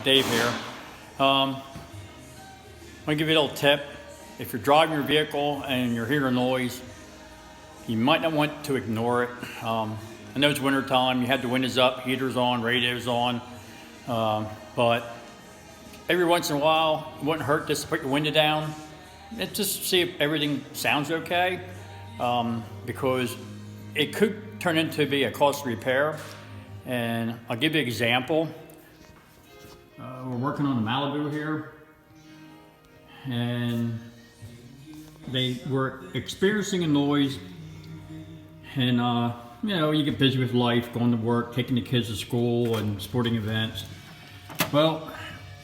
Dave here. I'm going to give you a little tip. If you're driving your vehicle and you're hearing a noise, you might not want to ignore it. I know it's winter time, you have the windows up, heaters on, radios on, but every once in a while, it wouldn't hurt just to put your window down and just see if everything sounds okay, because it could turn into be a costly repair. And I'll give you an example. We're working on the Malibu here, and they were experiencing a noise, and you know, you get busy with life, going to work, taking the kids to school and sporting events. Well,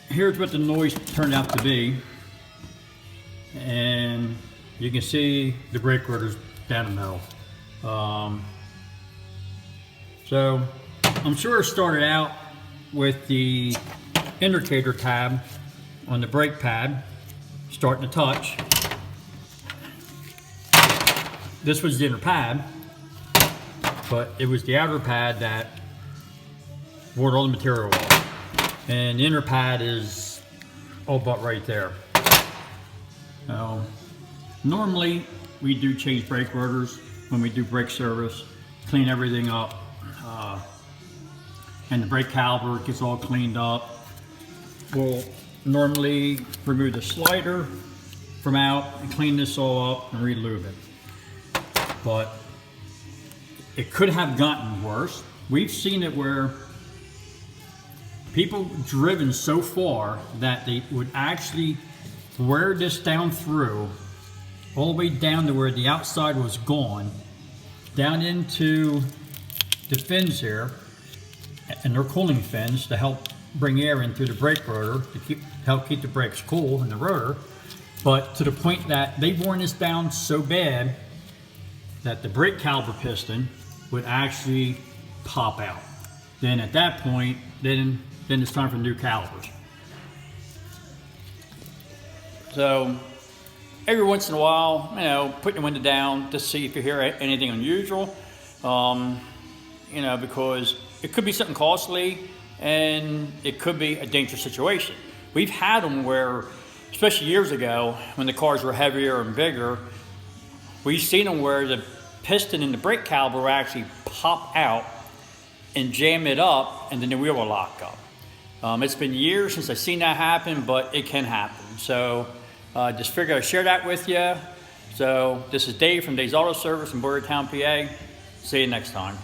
here's what the noise turned out to be, and you can see the brake rotors down the middle. So I'm sure it started out with the indicator tab on the brake pad starting to touch. This was the inner pad, but it was the outer pad that wore all the material off. And the inner pad is all but right there. Now, normally we do change brake rotors when we do brake service, clean everything up, and the brake caliper gets all cleaned up. We'll normally remove the slider from out and clean this all up and re-lube it. But it could have gotten worse. We've seen it where people driven so far that they would actually wear this down through, all the way down to where the outside was gone, down into the fins here, and they're cooling fins to help bring air in through the brake rotor to help keep the brakes cool in the rotor. But to the point that they've worn this down so bad that the brake caliper piston would actually pop out. Then at that point, then it's time for new calipers. So every once in a while, you know, put your window down to see if you hear anything unusual. You know, because it could be something costly and it could be a dangerous situation. We've had them where, especially years ago, when the cars were heavier and bigger, we've seen them where the piston and the brake caliper will actually pop out and jam it up, and then the wheel will lock up. It's been years since I've seen that happen, but it can happen. So just figured I'd share that with you. So this is Dave from Dave's Auto Service in Boyertown, PA. See you next time.